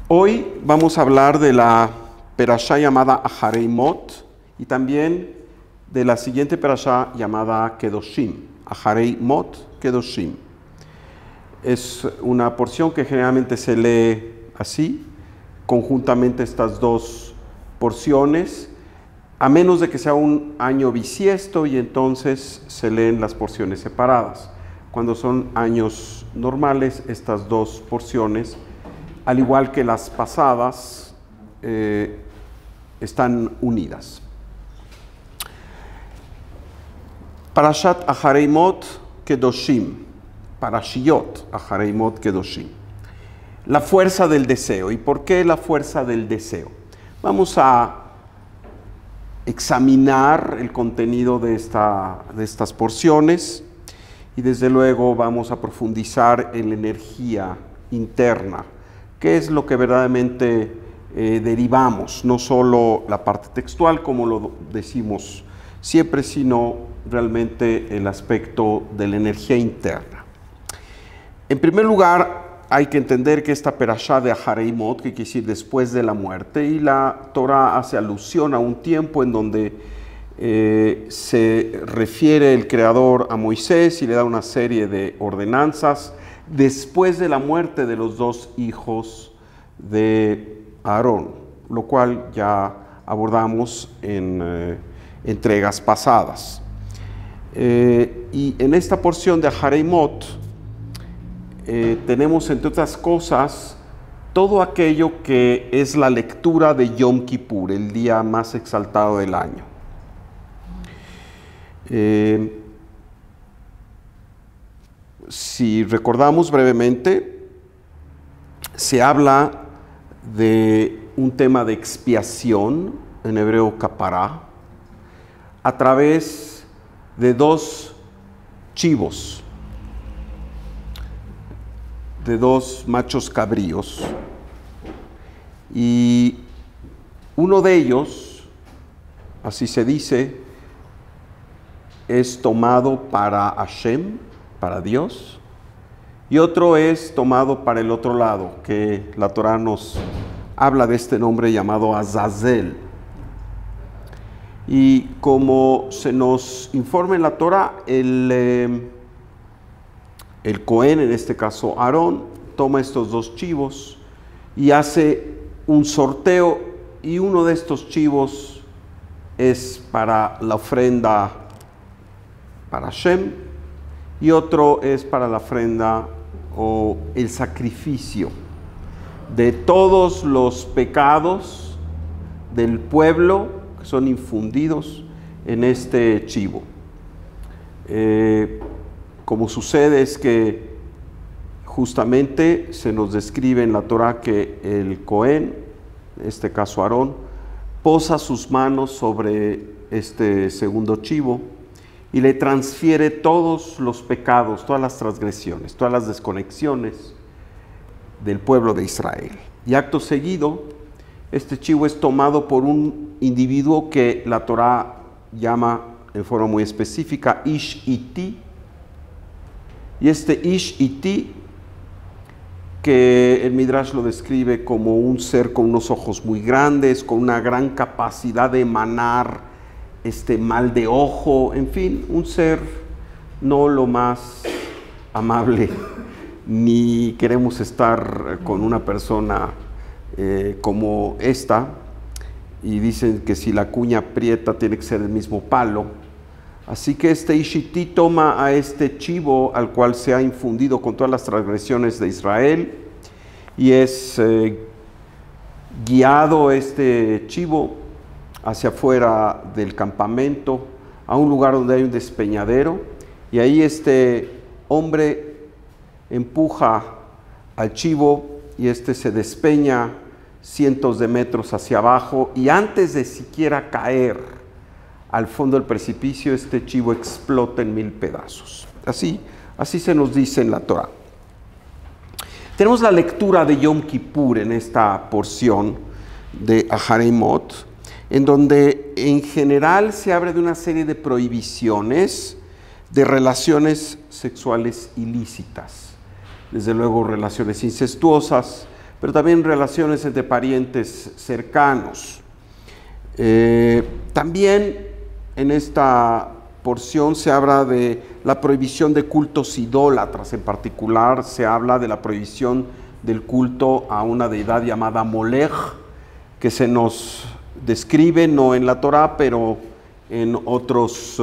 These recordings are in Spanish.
Hoy vamos a hablar de la perashá llamada Ahareimot y también de la siguiente perashá llamada Kedoshim. Ahareimot, Kedoshim. Es una porción que generalmente se lee así, conjuntamente estas dos porciones, a menos de que sea un año bisiesto y entonces se leen las porciones separadas. Cuando son años normales, estas dos porciones, al igual que las pasadas, están unidas. Parashat Ahareimot Kedoshim, Parashiyot Ahareimot Kedoshim. La fuerza del deseo. ¿Y por qué la fuerza del deseo? Vamos a examinar el contenido de estas porciones y desde luego vamos a profundizar en la energía interna, que es lo que verdaderamente derivamos, no solo la parte textual como lo decimos siempre, sino realmente el aspecto de la energía interna. En primer lugar, hay que entender que esta perashá de Ahareimot, que quiere decir después de la muerte, y la Torah hace alusión a un tiempo en donde se refiere el Creador a Moisés y le da una serie de ordenanzas después de la muerte de los dos hijos de Aarón, lo cual ya abordamos en entregas pasadas. Y en esta porción de Ahareimot tenemos, entre otras cosas, todo aquello que es la lectura de Yom Kippur, el día más exaltado del año. Si recordamos brevemente, se habla de un tema de expiación, en hebreo kapará, a través de dos chivos, de dos machos cabríos, y uno de ellos, así se dice, es tomado para Hashem, para Dios, y otro es tomado para el otro lado, que la Torah nos habla de este nombre llamado Azazel. Y como se nos informa en la Torah, el Cohen, en este caso Aarón, toma estos dos chivos y hace un sorteo, y uno de estos chivos es para la ofrenda para Hashem y otro es para la ofrenda o el sacrificio de todos los pecados del pueblo que son infundidos en este chivo. Como sucede es que justamente se nos describe en la Torah que el Cohen, en este caso Aarón, posa sus manos sobre este segundo chivo y le transfiere todos los pecados, todas las transgresiones, todas las desconexiones del pueblo de Israel. Y acto seguido, este chivo es tomado por un individuo que la Torah llama en forma muy específica Ish Iti. Y este Ish Iti, que el Midrash lo describe como un ser con unos ojos muy grandes, con una gran capacidad de emanar mal de ojo, en fin, un ser no lo más amable, ni queremos estar con una persona como esta, y dicen que si la cuña aprieta tiene que ser el mismo palo. Así que este Ishiti toma a este chivo al cual se ha infundido con todas las transgresiones de Israel y es guiado este chivo hacia afuera del campamento a un lugar donde hay un despeñadero, y ahí este hombre empuja al chivo y este se despeña cientos de metros hacia abajo, y antes de siquiera caer al fondo del precipicio, este chivo explota en 1000 pedazos. Así se nos dice en la Torah. Tenemos la lectura de Yom Kippur en esta porción de Ahareimot, en donde en general se habla de una serie de prohibiciones de relaciones sexuales ilícitas. Desde luego relaciones incestuosas, pero también relaciones entre parientes cercanos. También en esta porción se habla de la prohibición de cultos idólatras. En particular se habla de la prohibición del culto a una deidad llamada Molech, que se nos describe no en la Torá, pero en otras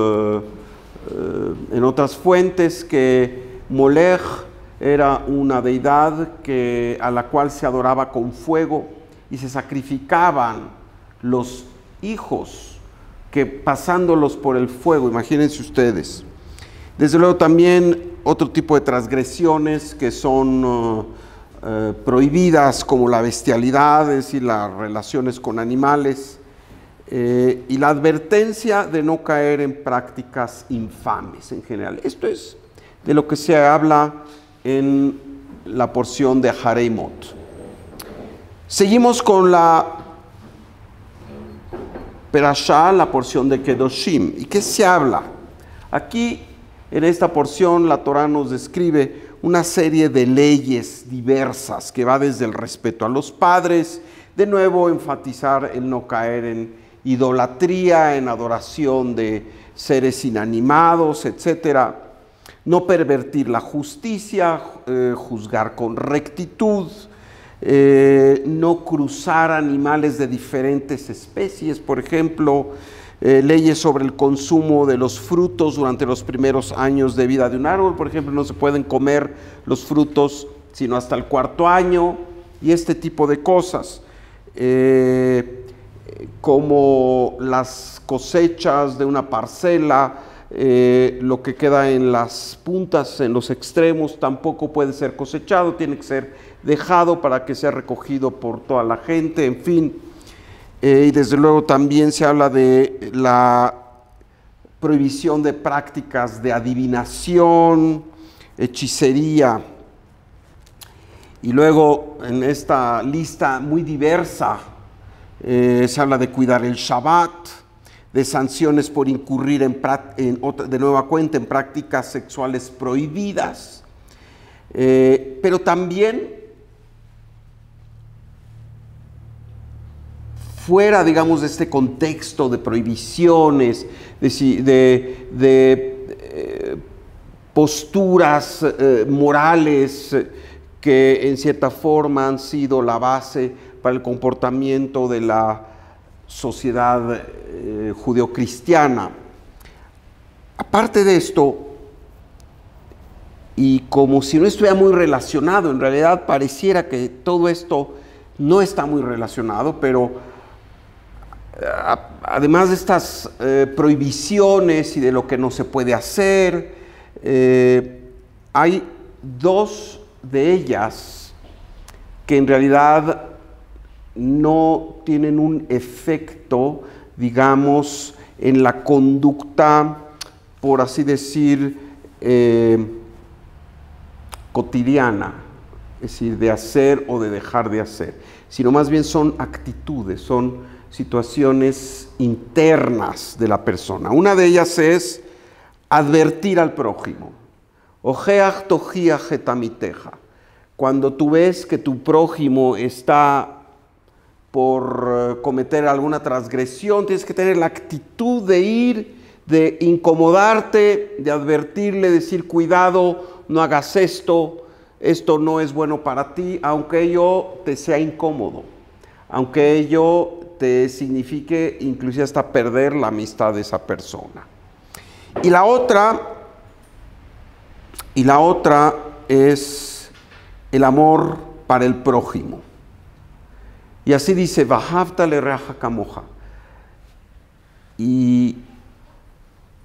fuentes, que Molech era una deidad a la cual se adoraba con fuego y se sacrificaban los hijos que pasándolos por el fuego, imagínense ustedes. Desde luego también otro tipo de transgresiones que son prohibidas, como la bestialidad, es decir, las relaciones con animales, y la advertencia de no caer en prácticas infames en general. Esto es de lo que se habla en la porción de Jaremot. Seguimos con la Perashá, la porción de Kedoshim. ¿Y qué se habla? Aquí, en esta porción, la Torá nos describe una serie de leyes diversas que va desde el respeto a los padres, de nuevo enfatizar el no caer en idolatría, en adoración de seres inanimados, etc. No pervertir la justicia, juzgar con rectitud, no cruzar animales de diferentes especies, por ejemplo, leyes sobre el consumo de los frutos durante los primeros años de vida de un árbol. Por ejemplo, no se pueden comer los frutos sino hasta el 4º año, y este tipo de cosas, como las cosechas de una parcela, lo que queda en las puntas, en los extremos, tampoco puede ser cosechado, tiene que ser dejado para que sea recogido por toda la gente, en fin. Y desde luego también se habla de la prohibición de prácticas de adivinación, hechicería. Y luego en esta lista muy diversa se habla de cuidar el Shabbat, de sanciones por incurrir de nueva cuenta en prácticas sexuales prohibidas, pero también fuera, digamos, de este contexto de prohibiciones, de posturas morales que en cierta forma han sido la base para el comportamiento de la sociedad judeocristiana. Aparte de esto, y como si no estuviera muy relacionado, en realidad pareciera que todo esto no está muy relacionado, pero además de estas prohibiciones y de lo que no se puede hacer, hay dos de ellas que en realidad no tienen un efecto, digamos, en la conducta, por así decir, cotidiana, es decir, de hacer o de dejar de hacer, sino más bien son actitudes, son situaciones internas de la persona. Una de ellas es advertir al prójimo. Ojeach tojiach et amiteja. Cuando tú ves que tu prójimo está por cometer alguna transgresión, tienes que tener la actitud de ir, de incomodarte, de advertirle, decir cuidado, no hagas esto no es bueno para ti, aunque ello te sea incómodo, aunque ello te signifique inclusive hasta perder la amistad de esa persona. Y la otra es el amor para el prójimo. Y así dice, Vahavta lereaja kamoja. Y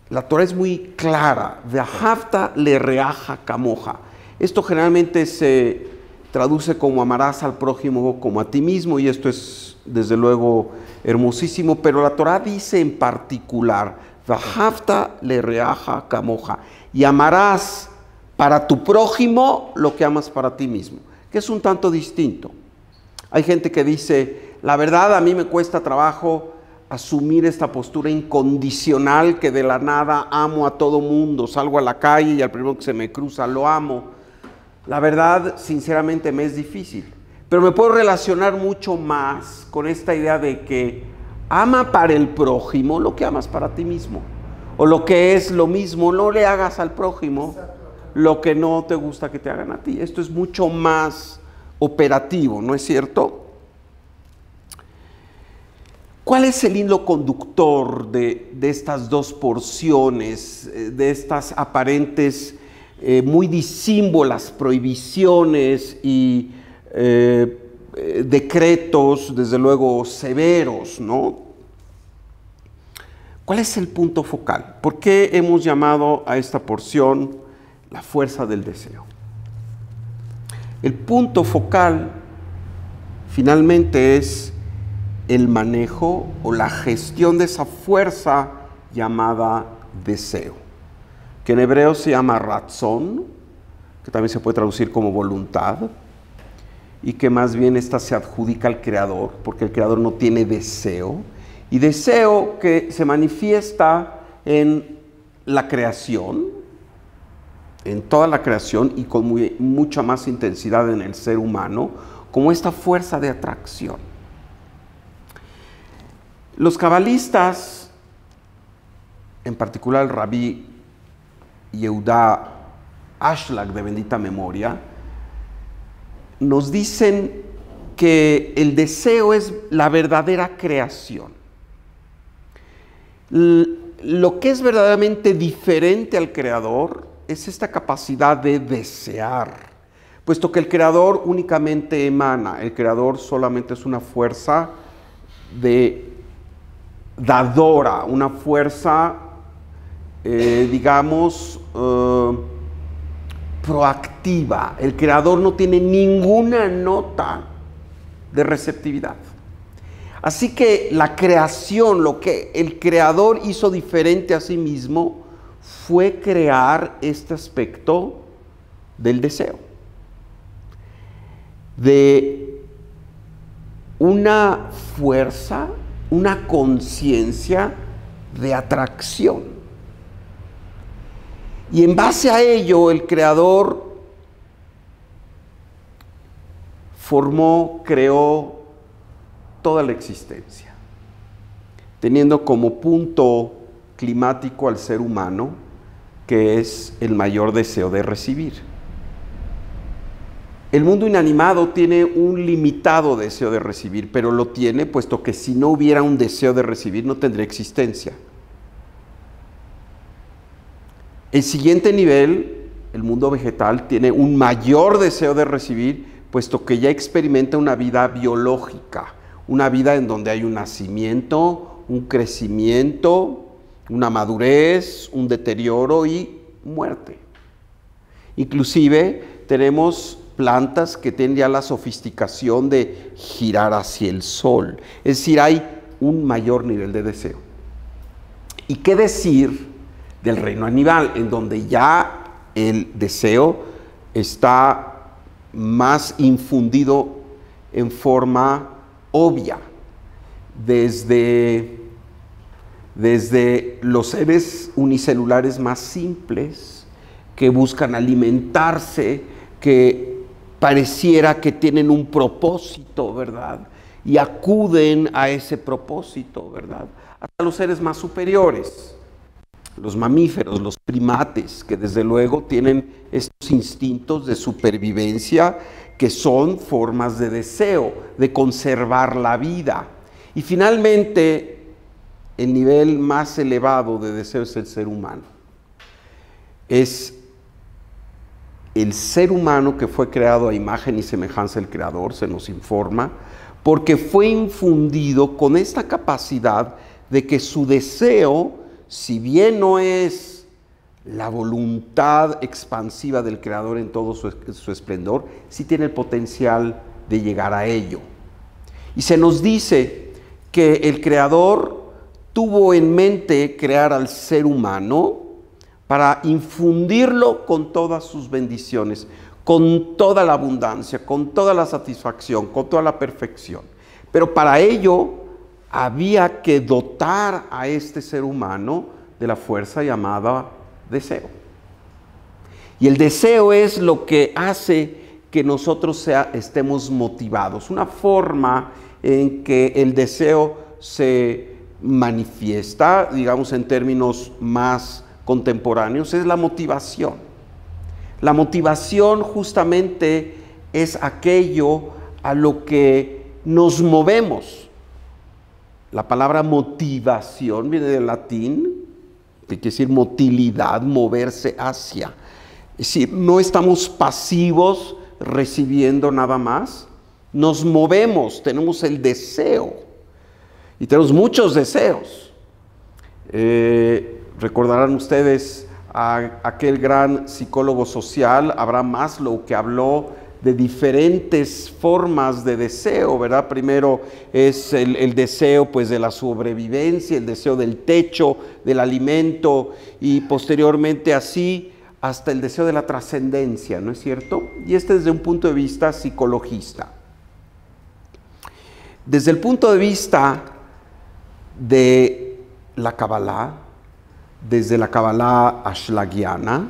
la Torah es muy clara, Vahavta lereaja kamoja. Esto generalmente se traduce como amarás al prójimo como a ti mismo, y esto es desde luego hermosísimo, pero la Torah dice en particular, Vahavta lereaja kamoja, y amarás para tu prójimo lo que amas para ti mismo, que es un tanto distinto. Hay gente que dice, la verdad a mí me cuesta trabajo asumir esta postura incondicional que de la nada amo a todo mundo, salgo a la calle y al primero que se me cruza lo amo. La verdad, sinceramente, me es difícil, Pero me puedo relacionar mucho más con esta idea de que ama para el prójimo lo que amas para ti mismo. O lo que es lo mismo, no le hagas al prójimo lo que no te gusta que te hagan a ti. Esto es mucho más operativo, ¿no es cierto? ¿Cuál es el hilo conductor de estas dos porciones, de estas aparentes muy disímbolas prohibiciones y decretos, desde luego, severos, ¿no? ¿Cuál es el punto focal? ¿Por qué hemos llamado a esta porción la fuerza del deseo? El punto focal, finalmente, es el manejo o la gestión de esa fuerza llamada deseo, que en hebreo se llama ratzón, que también se puede traducir como voluntad, y que más bien esta se adjudica al creador, porque el creador no tiene deseo, y deseo que se manifiesta en la creación, en toda la creación y con mucha más intensidad en el ser humano, como esta fuerza de atracción. Los cabalistas, en particular el rabí Yehudá Ashlag de bendita memoria, nos dicen que el deseo es la verdadera creación. Lo que es verdaderamente diferente al creador es esta capacidad de desear, puesto que el creador únicamente emana, el creador solamente es una fuerza dadora, una fuerza, digamos, proactiva. El creador no tiene ninguna nota de receptividad. Así que la creación, lo que el creador hizo diferente a sí mismo, fue crear este aspecto del deseo, de una fuerza, una conciencia de atracción. Y en base a ello, el creador creó toda la existencia, teniendo como punto climático al ser humano, que es el mayor deseo de recibir. El mundo inanimado tiene un limitado deseo de recibir, pero lo tiene puesto que si no hubiera un deseo de recibir no tendría existencia. El siguiente nivel, el mundo vegetal, tiene un mayor deseo de recibir, puesto que ya experimenta una vida biológica, una vida en donde hay un nacimiento, un crecimiento, una madurez, un deterioro y muerte. Inclusive tenemos plantas que tienen ya la sofisticación de girar hacia el sol. Es decir, hay un mayor nivel de deseo. ¿Y qué decir del reino animal, en donde ya el deseo está más infundido en forma obvia? Desde los seres unicelulares más simples que buscan alimentarse, que pareciera que tienen un propósito, ¿verdad? Y acuden a ese propósito, ¿verdad? Hasta los seres más superiores, los mamíferos, los primates, que desde luego tienen estos instintos de supervivencia que son formas de deseo, de conservar la vida. Y finalmente, el nivel más elevado de deseo es el ser humano. Es el ser humano que fue creado a imagen y semejanza del Creador, se nos informa, porque fue infundido con esta capacidad de que su deseo, si bien no es la voluntad expansiva del Creador en todo su esplendor, sí tiene el potencial de llegar a ello. Y se nos dice que el Creador tuvo en mente crear al ser humano para infundirlo con todas sus bendiciones, con toda la abundancia, con toda la satisfacción, con toda la perfección. Pero para ello había que dotar a este ser humano de la fuerza llamada deseo. Y el deseo es lo que hace que nosotros estemos motivados, una forma en que el deseo se manifiesta, digamos en términos más contemporáneos, es la motivación. La motivación justamente es aquello a lo que nos movemos. La palabra motivación viene del latín, que quiere decir motilidad, moverse hacia. Es decir, no estamos pasivos recibiendo nada más, nos movemos, tenemos el deseo y tenemos muchos deseos. Recordarán ustedes a aquel gran psicólogo social, Abraham Maslow, que habló de diferentes formas de deseo, ¿verdad? Primero es el deseo pues de la sobrevivencia, el deseo del techo, del alimento, y posteriormente así hasta el deseo de la trascendencia, ¿no es cierto? Y desde un punto de vista psicologista. Desde el punto de vista de la Kabbalah, desde la Kabbalah ashlagiana,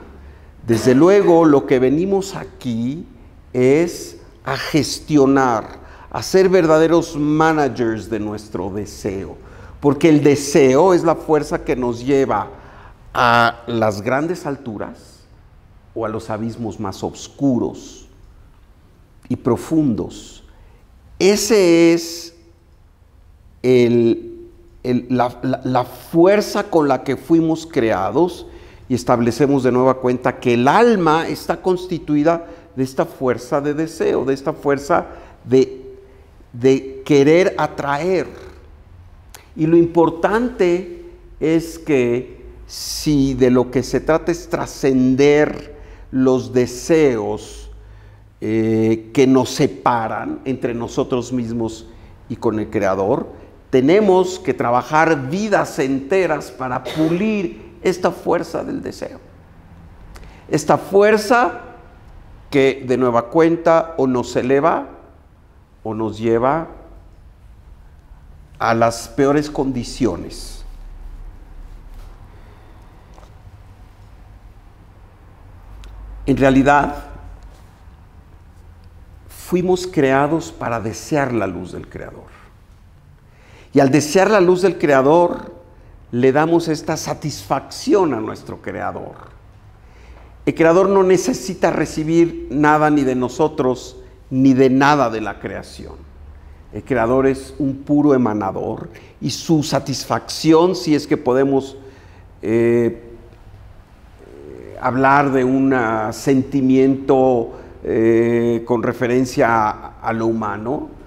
desde luego lo que venimos aquí es a gestionar, a ser verdaderos managers de nuestro deseo, porque el deseo es la fuerza que nos lleva a las grandes alturas o a los abismos más oscuros y profundos. Ese es la fuerza con la que fuimos creados, y establecemos de nueva cuenta que el alma está constituida de esta fuerza de deseo, de esta fuerza de querer atraer. Y lo importante es que si de lo que se trata es trascender los deseos que nos separan entre nosotros mismos y con el Creador, tenemos que trabajar vidas enteras para pulir esta fuerza del deseo. Esta fuerza que de nueva cuenta o nos eleva o nos lleva a las peores condiciones. En realidad, fuimos creados para desear la luz del Creador. Y al desear la luz del Creador, le damos esta satisfacción a nuestro Creador. El Creador no necesita recibir nada ni de nosotros, ni de nada de la creación. El Creador es un puro emanador, y su satisfacción, si es que podemos hablar de un sentimiento con referencia a lo humano,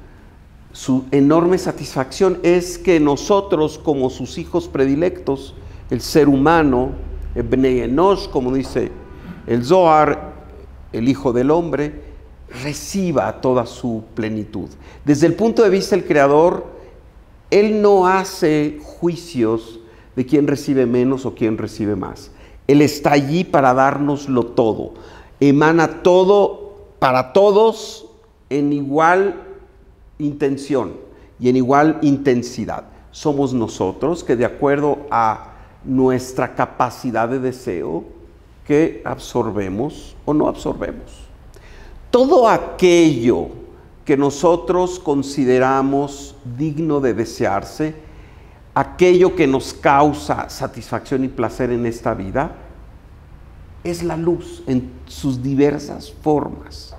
su enorme satisfacción es que nosotros, como sus hijos predilectos, el ser humano, Bnei Enosh, como dice el Zohar, el Hijo del Hombre, reciba toda su plenitud. Desde el punto de vista del Creador, Él no hace juicios de quién recibe menos o quién recibe más. Él está allí para dárnoslo todo. Emana todo para todos en igual intención y en igual intensidad. Somos nosotros que, de acuerdo a nuestra capacidad de deseo, que absorbemos o no absorbemos. Todo aquello que nosotros consideramos digno de desearse, aquello que nos causa satisfacción y placer en esta vida, es la luz en sus diversas formas.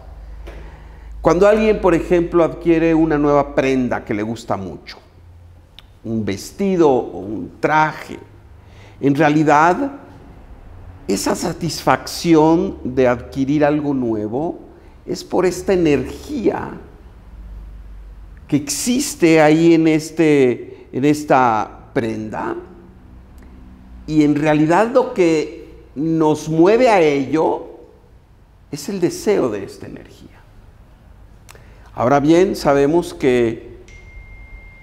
Cuando alguien, por ejemplo, adquiere una nueva prenda que le gusta mucho, un vestido o un traje, en realidad esa satisfacción de adquirir algo nuevo es por esta energía que existe ahí en esta prenda, y en realidad lo que nos mueve a ello es el deseo de esta energía. Ahora bien, sabemos que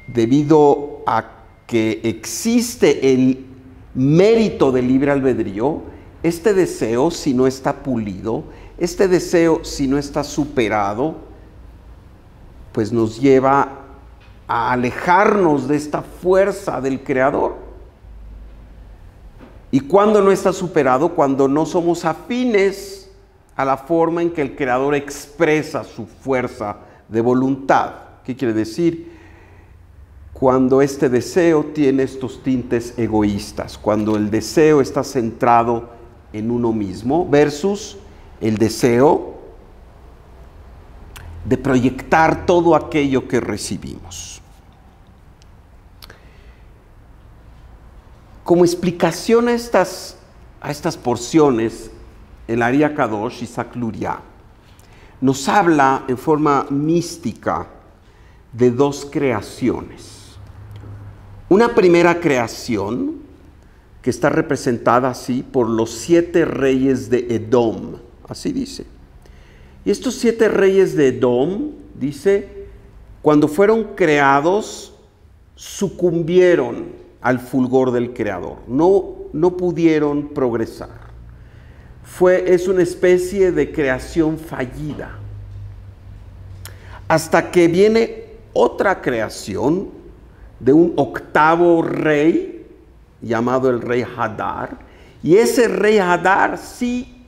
debido a que existe el mérito del libre albedrío, este deseo, si no está pulido, este deseo, si no está superado, pues nos lleva a alejarnos de esta fuerza del Creador. ¿Y cuándo no está superado? Cuando no somos afines a la forma en que el Creador expresa su fuerza de voluntad. ¿Qué quiere decir? Cuando este deseo tiene estos tintes egoístas, cuando el deseo está centrado en uno mismo, versus el deseo de proyectar todo aquello que recibimos. Como explicación a estas porciones, el Ari Akadosh, Isaac Luria, nos habla en forma mística de dos creaciones. Una primera creación que está representada así por los 7 reyes de Edom, así dice. Y estos 7 reyes de Edom, dice, cuando fueron creados, sucumbieron al fulgor del Creador, no pudieron progresar. Es una especie de creación fallida. Hasta que viene otra creación de un 8º rey, llamado el rey Hadar, y ese rey Hadar sí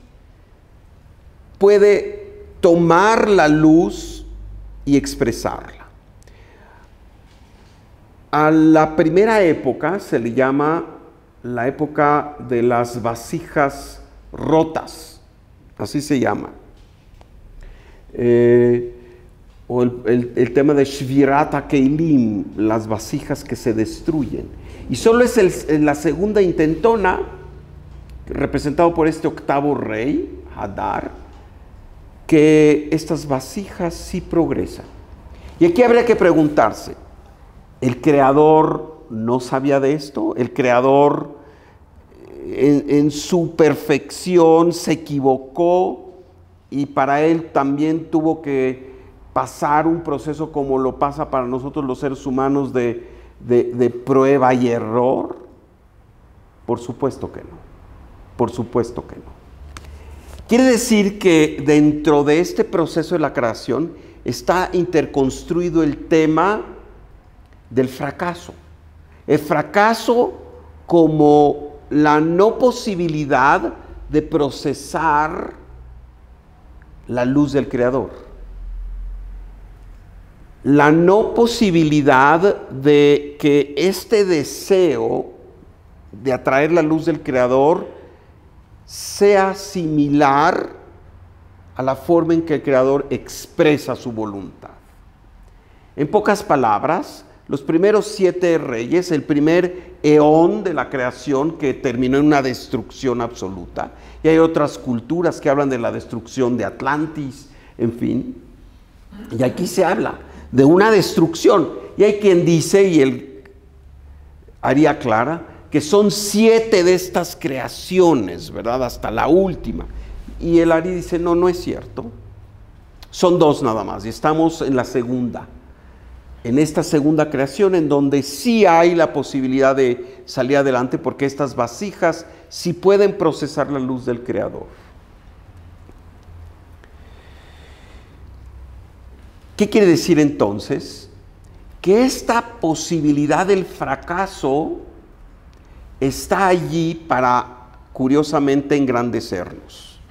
puede tomar la luz y expresarla. A la primera época se le llama la época de las vasijas rotas, así se llama. O el tema de Shvirat HaKeilim, las vasijas que se destruyen. Y solo es la segunda intentona, representado por este 8º rey, Hadar, que estas vasijas sí progresan. Y aquí habría que preguntarse, ¿el Creador no sabía de esto? ¿El Creador en su perfección se equivocó y para él también tuvo que pasar un proceso como lo pasa para nosotros los seres humanos de prueba y error? Por supuesto que no. Por supuesto que no. Quiere decir que dentro de este proceso de la creación está interconstruido el tema del fracaso. El fracaso como la no posibilidad de procesar la luz del Creador. La no posibilidad de que este deseo de atraer la luz del Creador sea similar a la forma en que el Creador expresa su voluntad. En pocas palabras, los primeros 7 reyes, el primer eón de la creación que terminó en una destrucción absoluta, y hay otras culturas que hablan de la destrucción de Atlantis, en fin, y aquí se habla de una destrucción, y hay quien dice, y él haría clara, que son 7 de estas creaciones, ¿verdad? Hasta la última. Y el Ari dice, no es cierto. Son 2 nada más, y estamos en la segunda. En esta segunda creación, en donde sí hay la posibilidad de salir adelante, porque estas vasijas sí pueden procesar la luz del Creador. ¿Qué quiere decir entonces? Que esta posibilidad del fracaso está allí para, curiosamente, engrandecernos.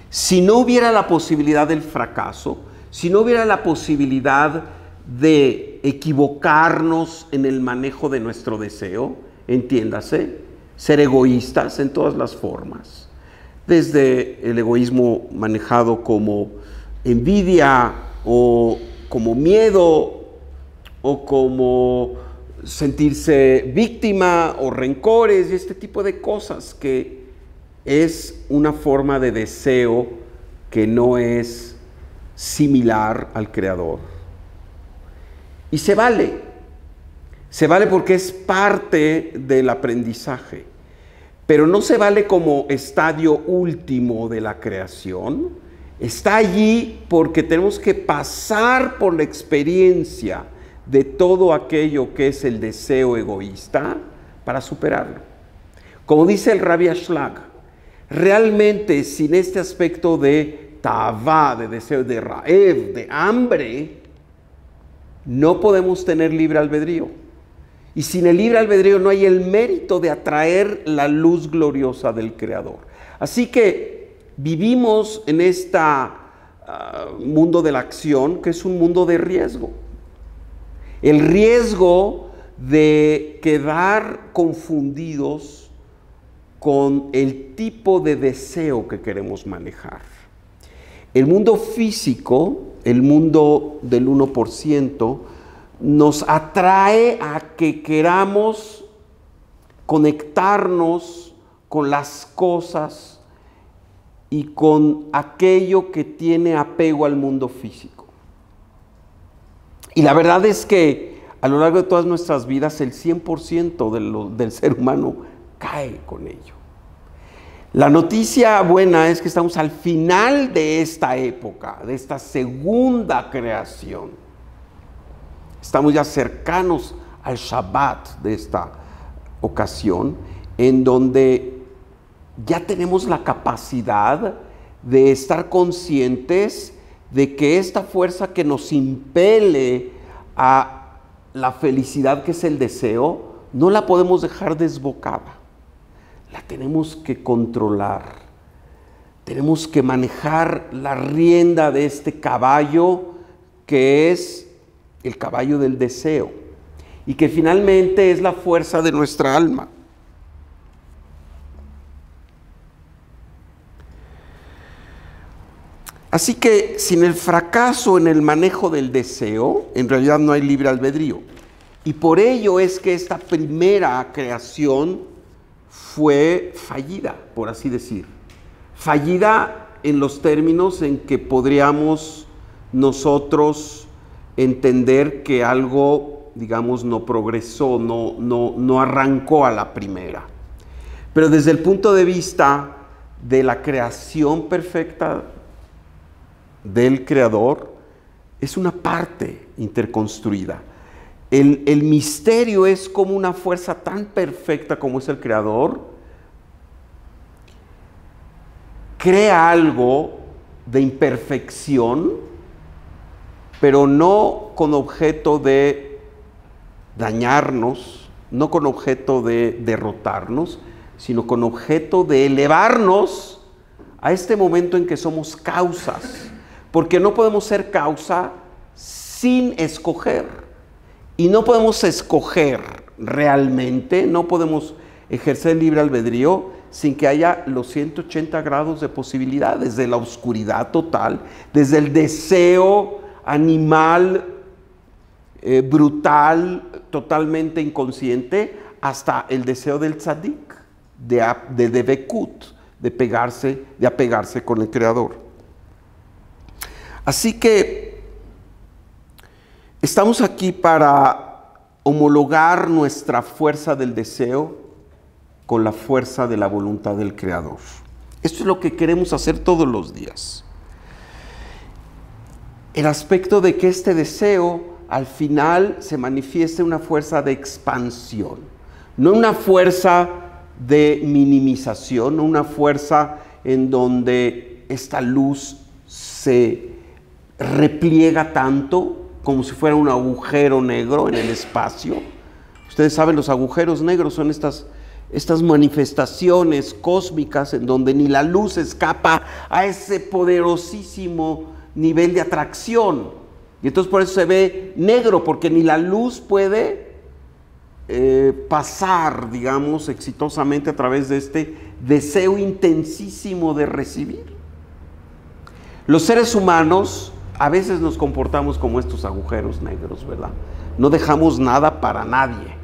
Si no hubiera la posibilidad del fracaso, si no hubiera la posibilidad de equivocarnos en el manejo de nuestro deseo, entiéndase, ser egoístas en todas las formas, desde el egoísmo manejado como envidia o como miedo o como sentirse víctima o rencores y este tipo de cosas, que es una forma de deseo que no es similar al Creador. Y se vale porque es parte del aprendizaje, pero no se vale como estadio último de la creación. Está allí porque tenemos que pasar por la experiencia de todo aquello que es el deseo egoísta para superarlo. Como dice el Rabbi Ashlag, realmente sin este aspecto de ta'avá, de deseo, de raev, de hambre, no podemos tener libre albedrío. Y sin el libre albedrío no hay el mérito de atraer la luz gloriosa del Creador. Así que vivimos en este mundo de la acción, que es un mundo de riesgo. El riesgo de quedar confundidos con el tipo de deseo que queremos manejar. El mundo físico, el mundo del 1%, nos atrae a que queramos conectarnos con las cosas y con aquello que tiene apego al mundo físico. Y la verdad es que a lo largo de todas nuestras vidas el 100% del ser humano cae con ello. La noticia buena es que estamos al final de esta época, de esta segunda creación. Estamos ya cercanos al Shabbat de esta ocasión, en donde ya tenemos la capacidad de estar conscientes de que esta fuerza que nos impele a la felicidad, que es el deseo, no la podemos dejar desbocada. La tenemos que controlar. Tenemos que manejar la rienda de este caballo que es el caballo del deseo y que finalmente es la fuerza de nuestra alma. Así que sin el fracaso en el manejo del deseo, en realidad no hay libre albedrío. Y por ello es que esta primera creación fue fallida, por así decir. Fallida en los términos en que podríamos nosotros entender que algo, digamos, no progresó, no arrancó a la primera. Pero desde el punto de vista de la creación perfecta del Creador, es una parte interconstruida. El misterio es como una fuerza tan perfecta como es el Creador, crea algo de imperfección, pero no con objeto de dañarnos, no con objeto de derrotarnos, sino con objeto de elevarnos a este momento en que somos causas, porque no podemos ser causa sin escoger. Y no podemos escoger realmente, no podemos ejercer libre albedrío sin que haya los 180 grados de posibilidades, desde la oscuridad total, desde el deseo animal, brutal, totalmente inconsciente, hasta el deseo del tzadik, de debekut, de apegarse con el Creador. Así que estamos aquí para homologar nuestra fuerza del deseo con la fuerza de la voluntad del Creador. Esto es lo que queremos hacer todos los días. El aspecto de que este deseo al final se manifieste una fuerza de expansión, no una fuerza de minimización, no una fuerza en donde esta luz se repliega tanto como si fuera un agujero negro en el espacio. Ustedes saben, los agujeros negros son estas manifestaciones cósmicas en donde ni la luz escapa a ese poderosísimo nivel de atracción. Y entonces por eso se ve negro, porque ni la luz puede pasar, digamos, exitosamente a través de este deseo intensísimo de recibir. Los seres humanos a veces nos comportamos como estos agujeros negros, ¿verdad? No dejamos nada para nadie.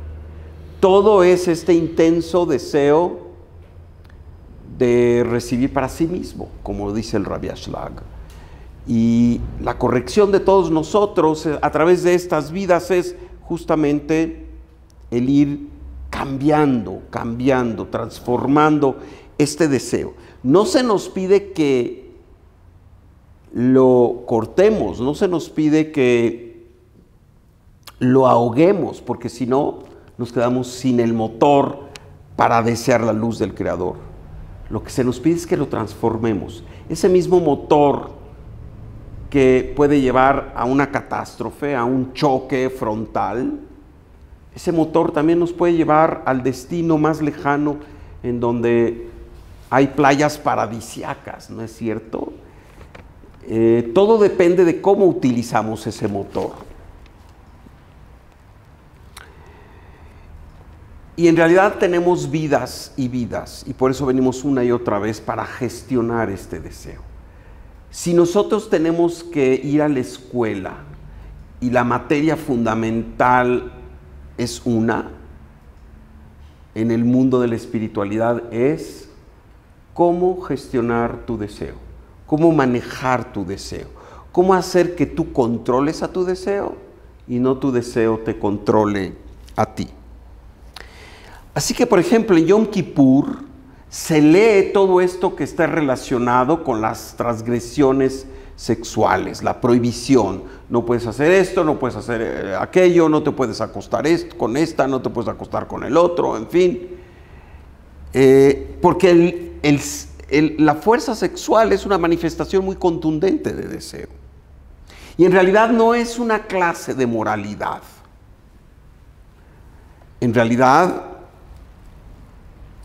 Todo es este intenso deseo de recibir para sí mismo, como dice el Rabbi Ashlag. Y la corrección de todos nosotros a través de estas vidas es justamente el ir cambiando, transformando este deseo. No se nos pide que lo cortemos, no se nos pide que lo ahoguemos, porque si no, nos quedamos sin el motor para desear la luz del Creador. Lo que se nos pide es que lo transformemos. Ese mismo motor que puede llevar a una catástrofe, a un choque frontal, ese motor también nos puede llevar al destino más lejano, en donde hay playas paradisíacas, ¿no es cierto? Todo depende de cómo utilizamos ese motor. Y en realidad tenemos vidas y vidas, y por eso venimos una y otra vez para gestionar este deseo. Si nosotros tenemos que ir a la escuela y la materia fundamental es una, en el mundo de la espiritualidad es cómo gestionar tu deseo, cómo manejar tu deseo, cómo hacer que tú controles a tu deseo y no tu deseo te controle a ti. Así que, por ejemplo, en Yom Kippur se lee todo esto que está relacionado con las transgresiones sexuales, la prohibición. No puedes hacer esto, no puedes hacer aquello, no te puedes acostar con esta, no te puedes acostar con el otro, en fin. Porque la fuerza sexual es una manifestación muy contundente de deseo. Y en realidad no es una clase de moralidad. En realidad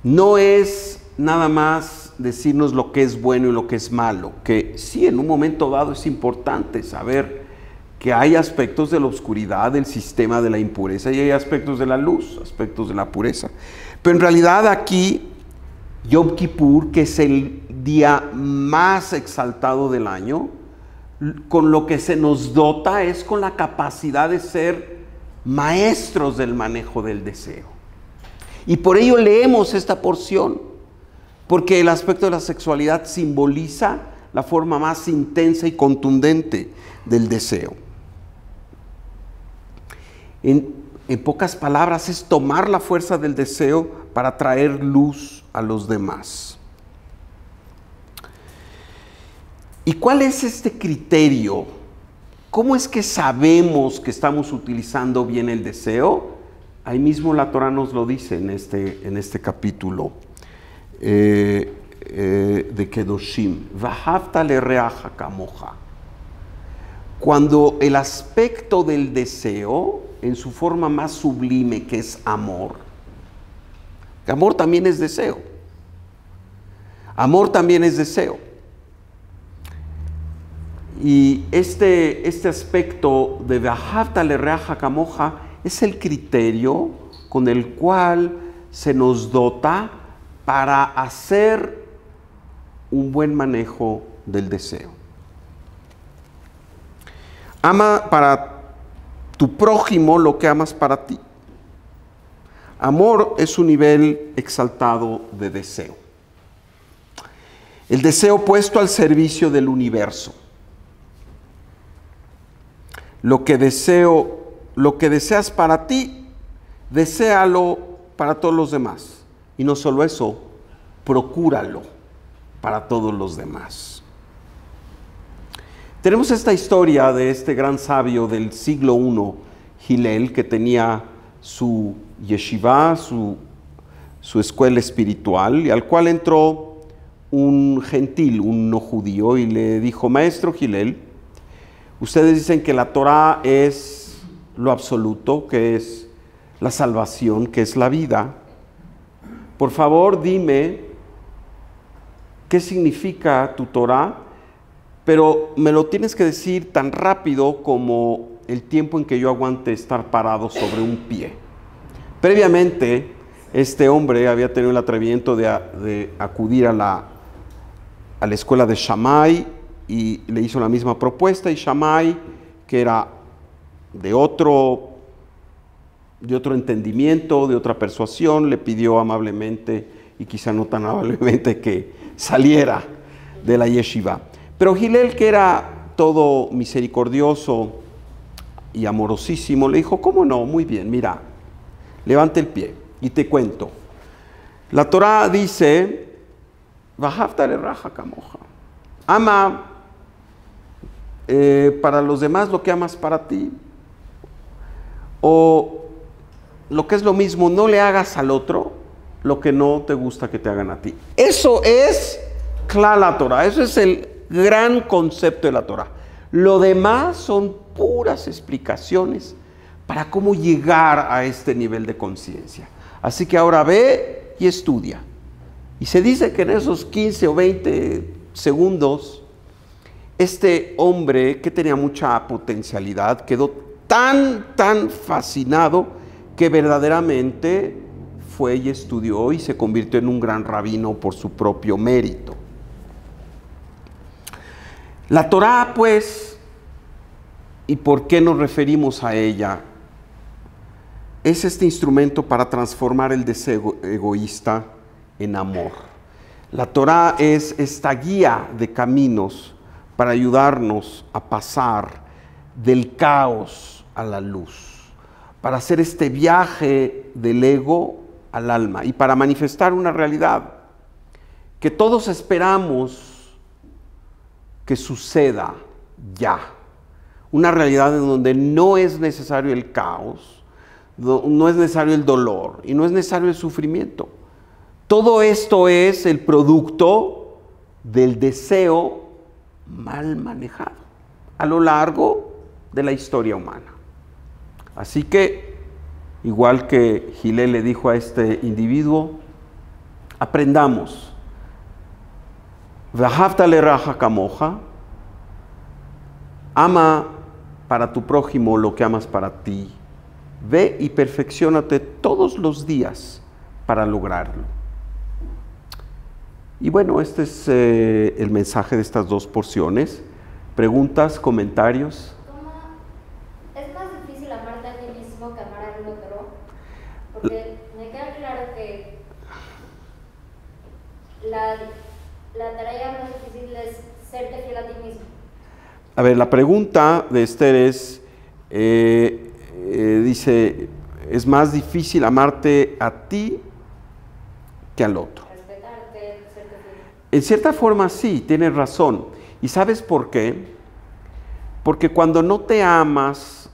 no es nada más decirnos lo que es bueno y lo que es malo, que sí, en un momento dado es importante saber que hay aspectos de la oscuridad, del sistema de la impureza, y hay aspectos de la luz, aspectos de la pureza. Pero en realidad aquí, Yom Kippur, que es el día más exaltado del año, con lo que se nos dota es con la capacidad de ser maestros del manejo del deseo. Y por ello leemos esta porción, porque el aspecto de la sexualidad simboliza la forma más intensa y contundente del deseo. En pocas palabras, es tomar la fuerza del deseo para traer luz a los demás. ¿Y cuál es este criterio? ¿Cómo es que sabemos que estamos utilizando bien el deseo? Ahí mismo la Torah nos lo dice en este capítulo de Kedoshim. Vahavta lereaja kamoja. Cuando el aspecto del deseo, en su forma más sublime, que es amor, amor también es deseo. Amor también es deseo. Y este aspecto de Vahavta lereaja kamoja es el criterio con el cual se nos dota para hacer un buen manejo del deseo. Ama para tu prójimo lo que amas para ti. Amor es un nivel exaltado de deseo. El deseo puesto al servicio del universo. Lo que deseas para ti, deséalo para todos los demás. Y no solo eso, procúralo para todos los demás. Tenemos esta historia de este gran sabio del siglo I, Hillel, que tenía su yeshiva, su escuela espiritual, y al cual entró un gentil, un no judío, y le dijo: Maestro Hillel, ustedes dicen que la Torah es lo absoluto, que es la salvación, que es la vida. Por favor, dime qué significa tu Torah, pero me lo tienes que decir tan rápido como el tiempo en que yo aguante estar parado sobre un pie. Previamente, este hombre había tenido el atrevimiento de acudir a la escuela de Shammai y le hizo la misma propuesta, y Shammai, que era de otro entendimiento, de otra persuasión, le pidió amablemente, y quizá no tan amablemente, que saliera de la yeshiva. Pero Hillel, que era todo misericordioso y amorosísimo, le dijo: ¿cómo no? Muy bien, mira, levante el pie y te cuento. La Torah dice: Vahavta lereaja kamoja. Ama para los demás lo que amas para ti. O lo que es lo mismo, no le hagas al otro lo que no te gusta que te hagan a ti. Eso es la Torah, eso es el gran concepto de la Torah. Lo demás son puras explicaciones para cómo llegar a este nivel de conciencia. Así que ahora ve y estudia. Y se dice que en esos 15 o 20 segundos, este hombre que tenía mucha potencialidad quedó tan fascinado que verdaderamente fue y estudió y se convirtió en un gran rabino por su propio mérito. La Torá, pues, ¿y por qué nos referimos a ella? Es este instrumento para transformar el deseo egoísta en amor. La Torá es esta guía de caminos para ayudarnos a pasar del caos a la luz, para hacer este viaje del ego al alma y para manifestar una realidad que todos esperamos que suceda ya. Una realidad en donde no es necesario el caos, no es necesario el dolor y no es necesario el sufrimiento. Todo esto es el producto del deseo mal manejado a lo largo de la historia humana. Así que, igual que Hillel le dijo a este individuo, aprendamos. V'ahavta le'reaja kamoja, ama para tu prójimo lo que amas para ti. Ve y perfecciónate todos los días para lograrlo. Y bueno, este es el mensaje de estas dos porciones. ¿Preguntas, comentarios? ¿Es más difícil amarte a ti mismo que amar al otro? Porque me queda claro que la tarea más difícil es serte fiel a ti mismo. A ver, la pregunta de Esther es, dice, ¿es más difícil amarte a ti que al otro? Respetarte, serte fiel. En cierta forma sí, tienes razón. ¿Y sabes por qué? Porque cuando no te amas,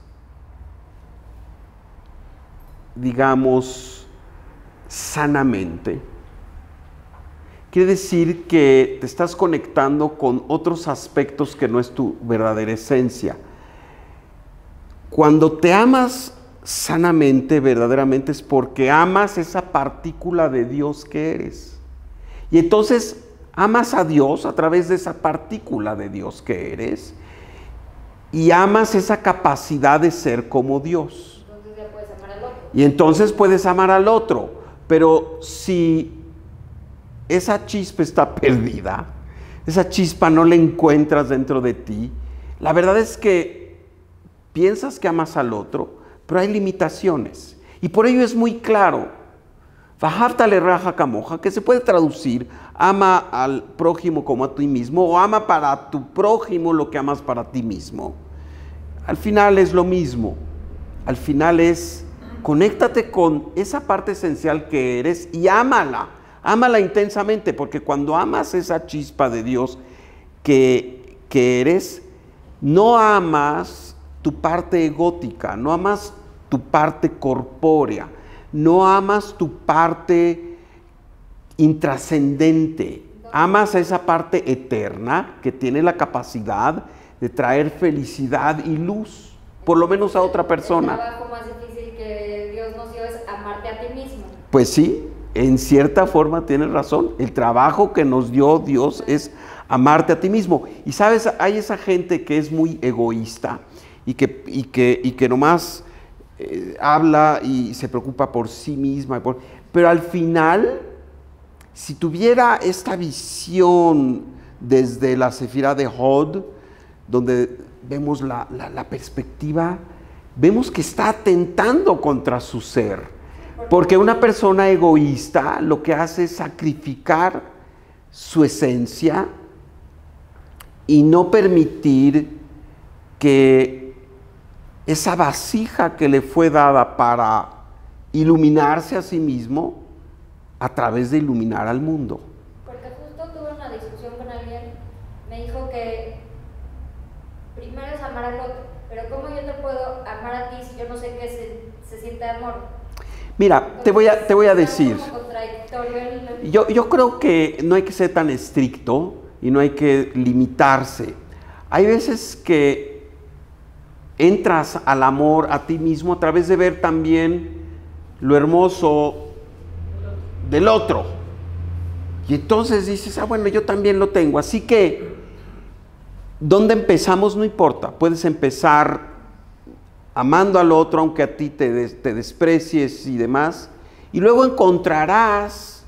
digamos, sanamente, quiere decir que te estás conectando con otros aspectos que no es tu verdadera esencia. Cuando te amas sanamente, verdaderamente, es porque amas esa partícula de Dios que eres. Y entonces amas a Dios a través de esa partícula de Dios que eres y amas esa capacidad de ser como Dios. Entonces ya puedes amar al otro. Y entonces puedes amar al otro, pero si esa chispa está perdida, esa chispa no la encuentras dentro de ti, la verdad es que piensas que amas al otro, pero hay limitaciones. Y por ello es muy claro, V'ahavta le'reaja kamoja, que se puede traducir, ama al prójimo como a ti mismo, o ama para tu prójimo lo que amas para ti mismo. Al final es lo mismo, al final es, conéctate con esa parte esencial que eres y ámala. Ámala intensamente, porque cuando amas esa chispa de Dios que eres, no amas tu parte egótica, no amas tu parte corpórea, no amas tu parte intrascendente, amas a esa parte eterna que tiene la capacidad de traer felicidad y luz, por lo menos a otra persona. El trabajo más difícil que Dios nos dio es amarte a ti mismo. Pues sí. En cierta forma tienes razón, el trabajo que nos dio Dios es amarte a ti mismo. Y sabes, hay esa gente que es muy egoísta y que nomás habla y se preocupa por sí misma, pero al final, si tuviera esta visión desde la Sefirá de Hod, donde vemos la perspectiva, vemos que está atentando contra su ser. Porque una persona egoísta lo que hace es sacrificar su esencia y no permitir que esa vasija que le fue dada para iluminarse a sí mismo a través de iluminar al mundo. Porque justo tuve una discusión con alguien, me dijo que primero es amar al otro, pero ¿cómo yo te puedo amar a ti si yo no sé qué se siente amor? Mira, te voy a decir, el... yo creo que no hay que ser tan estricto y no hay que limitarse. Hay veces que entras al amor a ti mismo a través de ver también lo hermoso del otro. Y entonces dices, ah, bueno, yo también lo tengo. Así que, ¿dónde empezamos? No importa. Puedes empezar amando al otro, aunque a ti te desprecies y demás. Y luego encontrarás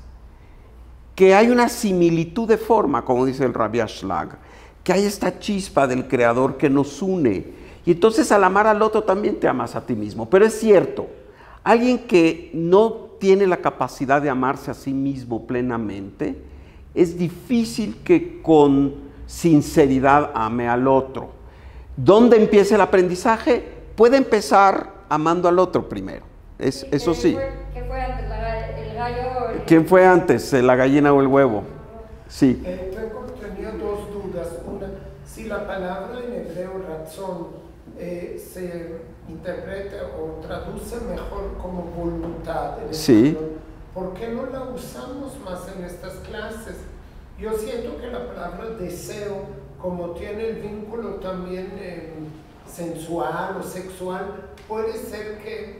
que hay una similitud de forma, como dice el Rabbi Ashlag, que hay esta chispa del Creador que nos une. Y entonces al amar al otro también te amas a ti mismo. Pero es cierto, alguien que no tiene la capacidad de amarse a sí mismo plenamente, es difícil que con sinceridad ame al otro. ¿Dónde empieza el aprendizaje? Puede empezar amando al otro primero, eso sí. ¿Qué fue antes, el gallo? ¿Quién fue antes, la gallina o el huevo? Sí. Tenía dos dudas. Una, si la palabra en hebreo razón se interpreta o traduce mejor como voluntad en español, ¿por qué no la usamos más en estas clases? Yo siento que la palabra deseo, como tiene el vínculo también sensual o sexual, puede ser que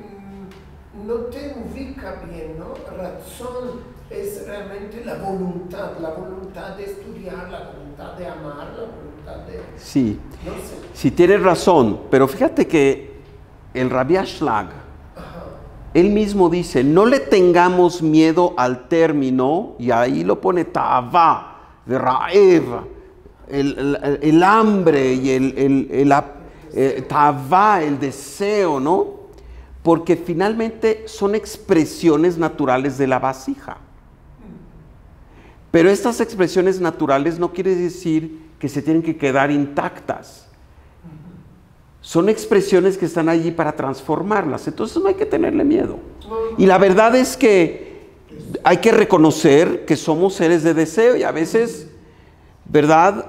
no te ubica bien, ¿no? Razón es realmente la voluntad de estudiar, la voluntad de amar, la voluntad de... Sí, no sé. Sí tienes razón, pero fíjate que el Rabbi Ashlag, él mismo dice, no le tengamos miedo al término, y ahí lo pone ta'avá, de ra'ev, el hambre y el ta'avá, el deseo, ¿no? Porque finalmente son expresiones naturales de la vasija. Pero estas expresiones naturales no quiere decir que se tienen que quedar intactas. Son expresiones que están allí para transformarlas. Entonces no hay que tenerle miedo. Y la verdad es que hay que reconocer que somos seres de deseo y a veces, ¿verdad?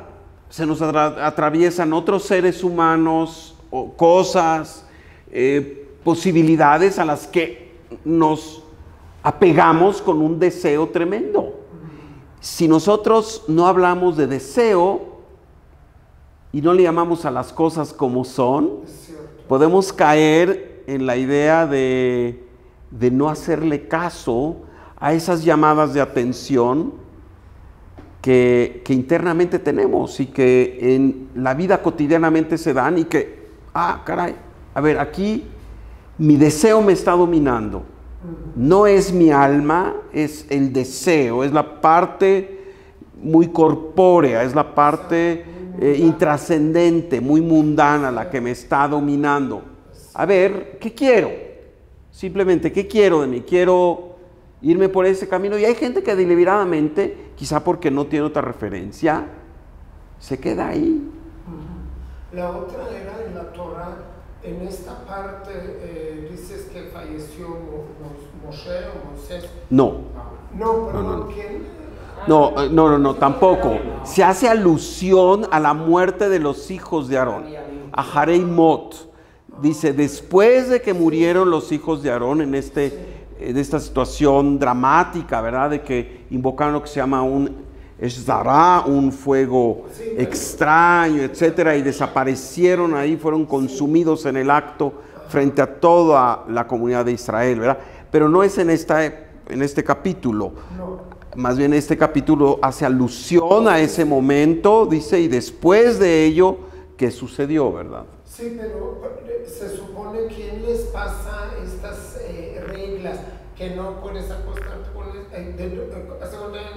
Se nos atraviesan otros seres humanos o cosas, posibilidades a las que nos apegamos con un deseo tremendo. Si nosotros no hablamos de deseo y no le llamamos a las cosas como son, podemos caer en la idea de no hacerle caso a esas llamadas de atención que internamente tenemos y que en la vida cotidianamente se dan y que, caray, a ver, aquí mi deseo me está dominando. No es mi alma, es el deseo, es la parte muy corpórea, es la parte intrascendente, muy mundana la que me está dominando. A ver, ¿qué quiero? Simplemente, ¿qué quiero de mí? Quiero irme por ese camino. Y hay gente que deliberadamente, quizá porque no tiene otra referencia, se queda ahí. La otra era en la Torah. En esta parte dices que falleció Moshe o Moisés. No. No, pero ¿quién? No, tampoco. Se hace alusión a la muerte de los hijos de Aarón, a Harei Mot. Dice, después de que murieron los hijos de Aarón en esta situación dramática, ¿verdad? De que invocaron lo que se llama un Eshzara, un fuego extraño, etcétera, y desaparecieron ahí, fueron consumidos en el acto frente a toda la comunidad de Israel, ¿verdad? Pero no es en este capítulo. Más bien este capítulo hace alusión a ese momento, dice, y después de ello, ¿qué sucedió, verdad? Sí, pero se supone quién les pasa estas reglas, que no puedes acostarte con ¿en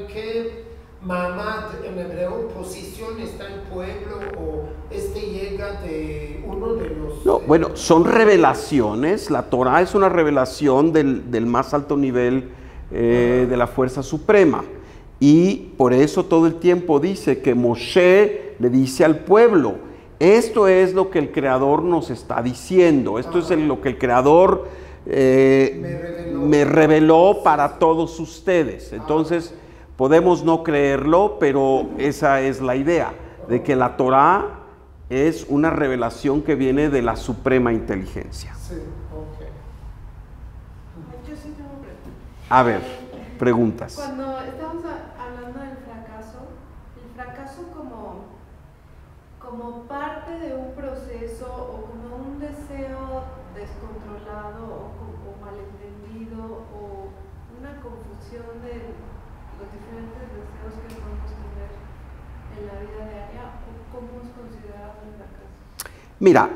qué mamá en hebreo posición está el pueblo o llega de uno de los... No, bueno, son revelaciones. La Torah es una revelación del más alto nivel de la fuerza suprema. Y por eso todo el tiempo dice que Moshe le dice al pueblo, esto es lo que el Creador nos está diciendo, esto es lo que el Creador me reveló para todos ustedes. Entonces, podemos no creerlo, pero esa es la idea, de que la Torah es una revelación que viene de la suprema inteligencia. Sí, ok. Yo sí tengo preguntas. A ver, preguntas. Cuando estamos hablando del fracaso, el fracaso como parte de un proceso o como un deseo descontrolado o malentendido o una confusión los diferentes deseos que podemos tener en la vida diaria, ¿cómo es considerado el fracaso? Mira,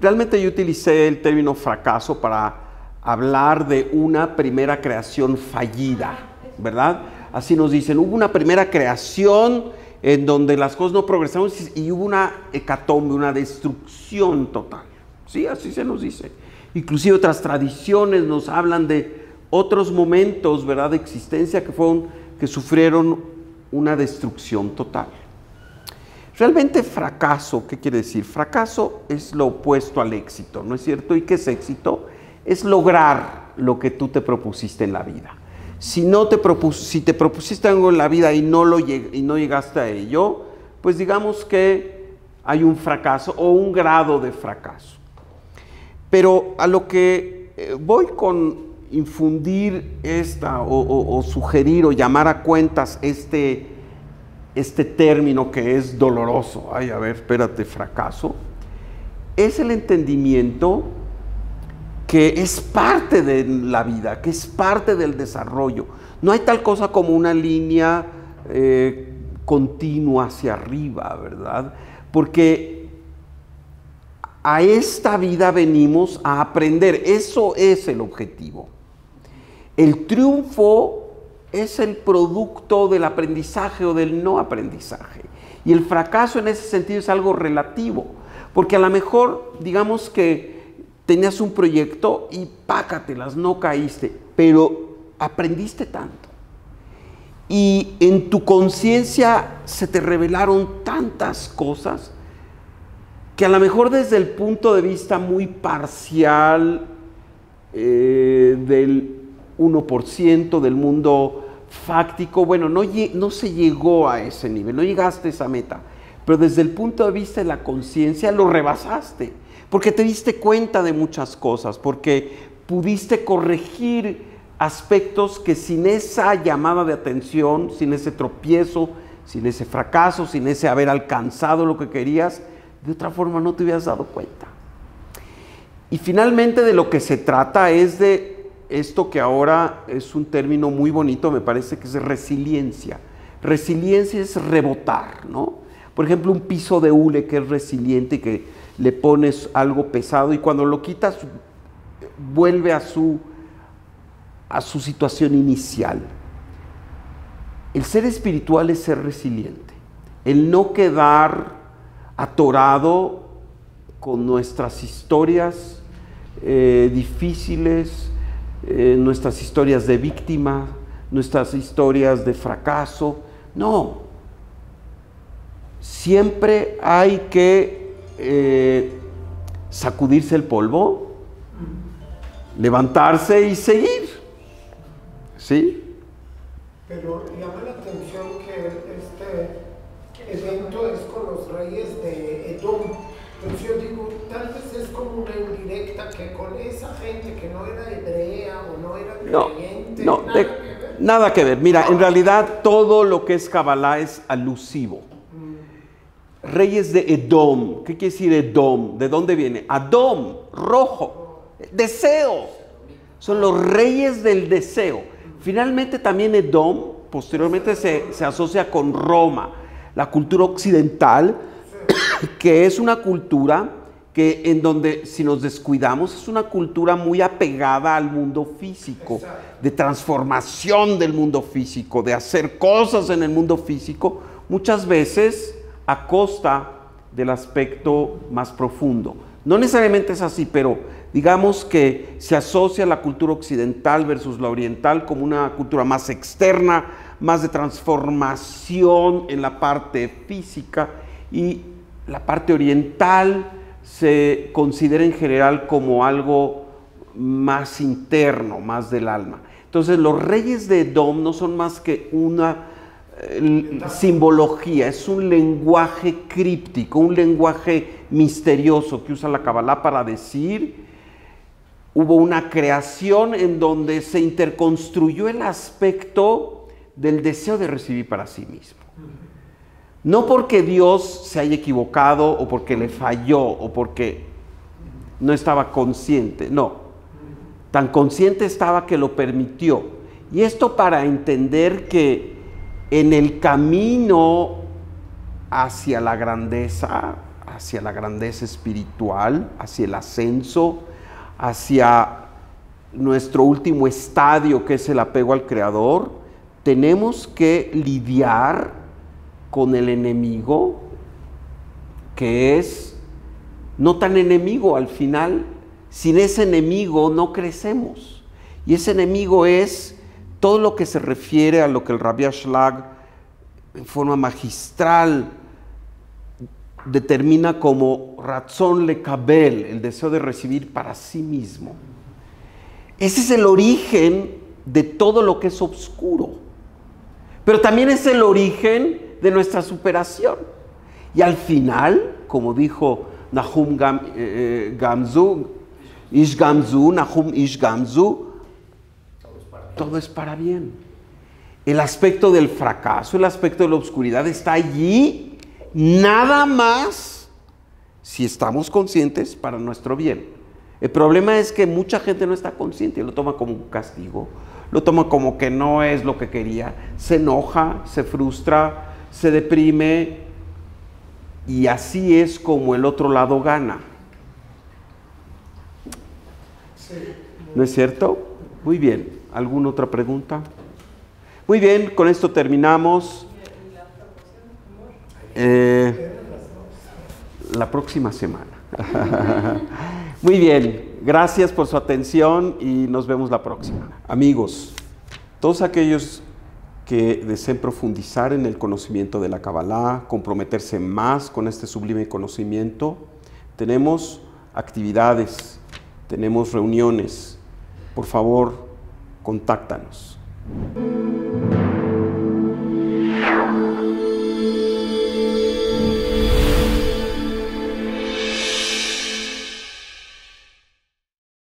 realmente yo utilicé el término fracaso para hablar de una primera creación fallida, ¿verdad? Así nos dicen, hubo una primera creación en donde las cosas no progresaron y hubo una hecatombe, una destrucción total. Sí, así se nos dice. Inclusive otras tradiciones nos hablan de otros momentos, ¿verdad?, de existencia que sufrieron una destrucción total. Realmente fracaso, ¿qué quiere decir? Fracaso es lo opuesto al éxito, ¿no es cierto? ¿Y qué es éxito? Es lograr lo que tú te propusiste en la vida. Si te propusiste algo en la vida y no llegaste a ello, pues digamos que hay un fracaso o un grado de fracaso. Pero a lo que voy con infundir o sugerir o llamar a cuentas este término que es doloroso, ay, a ver, espérate, fracaso, es el entendimiento que es parte de la vida, que es parte del desarrollo. No hay tal cosa como una línea continua hacia arriba, ¿verdad? Porque a esta vida venimos a aprender, eso es el objetivo. El triunfo es el producto del aprendizaje o del no aprendizaje. Y el fracaso en ese sentido es algo relativo, porque a lo mejor, digamos que tenías un proyecto y pácatelas, no caíste, pero aprendiste tanto. Y en tu conciencia se te revelaron tantas cosas que a lo mejor desde el punto de vista muy parcial del 1% del mundo fáctico, bueno, no se llegó a ese nivel, no llegaste a esa meta, pero desde el punto de vista de la conciencia lo rebasaste, porque te diste cuenta de muchas cosas, porque pudiste corregir aspectos que sin esa llamada de atención, sin ese tropiezo, sin ese fracaso, sin ese haber alcanzado lo que querías, de otra forma no te hubieras dado cuenta. Y finalmente de lo que se trata es de esto que ahora es un término muy bonito, me parece que es resiliencia. Resiliencia es rebotar, ¿no? Por ejemplo, un piso de hule que es resiliente y que le pones algo pesado y cuando lo quitas vuelve a su situación inicial. El ser espiritual es ser resiliente, el no quedar atorado con nuestras historias difíciles, nuestras historias de víctima, nuestras historias de fracaso. No, siempre hay que sacudirse el polvo, levantarse y seguir, ¿sí? Pero llama la atención que este evento es con los reyes de Edom. Entonces yo digo, tal vez es como una indirecta que con esa gente que no era hebrea o no era creyente, nada que ver. Mira, en realidad todo lo que es Kabbalah es alusivo. Reyes de Edom, ¿qué quiere decir Edom? ¿De dónde viene? Adom, rojo, deseo. Son los reyes del deseo. Finalmente también Edom, posteriormente se asocia con Roma, la cultura occidental, que es una cultura que en donde si nos descuidamos es una cultura muy apegada al mundo físico, de transformación del mundo físico, de hacer cosas en el mundo físico, muchas veces a costa del aspecto más profundo. No necesariamente es así, pero digamos que se asocia la cultura occidental versus la oriental como una cultura más externa, más de transformación en la parte física, y la parte oriental se considera en general como algo más interno, más del alma. Entonces los reyes de Edom no son más que una simbología, es un lenguaje críptico, un lenguaje misterioso que usa la Kabbalah para decir hubo una creación en donde se interconstruyó el aspecto del deseo de recibir para sí mismo. No porque Dios se haya equivocado o porque le falló o porque no estaba consciente, no. Tan consciente estaba que lo permitió. Y esto para entender que en el camino hacia la grandeza espiritual, hacia el ascenso, hacia nuestro último estadio, que es el apego al Creador, tenemos que lidiar con el enemigo, que es no tan enemigo al final. Sin ese enemigo no crecemos. Y ese enemigo es todo lo que se refiere a lo que el Rabbi Ashlag en forma magistral determina como Ratzon lekabel, el deseo de recibir para sí mismo. Ese es el origen de todo lo que es oscuro, pero también es el origen de nuestra superación. Y al final, como dijo Nahum Gamzu, Ish Gamzu, Nahum Ish Gamzu, todo es para bien. El aspecto del fracaso, el aspecto de la oscuridad está allí, nada más si estamos conscientes para nuestro bien. El problema es que mucha gente no está consciente y lo toma como un castigo, lo toma como que no es lo que quería, se enoja, se frustra, se deprime, y así es como el otro lado gana. ¿No es cierto? Muy bien. ¿Alguna otra pregunta? Muy bien, con esto terminamos. La próxima semana. Muy bien, gracias por su atención y nos vemos la próxima. Amigos, todos aquellos que deseen profundizar en el conocimiento de la Kabbalah, comprometerse más con este sublime conocimiento, tenemos actividades, tenemos reuniones. Por favor, contáctanos.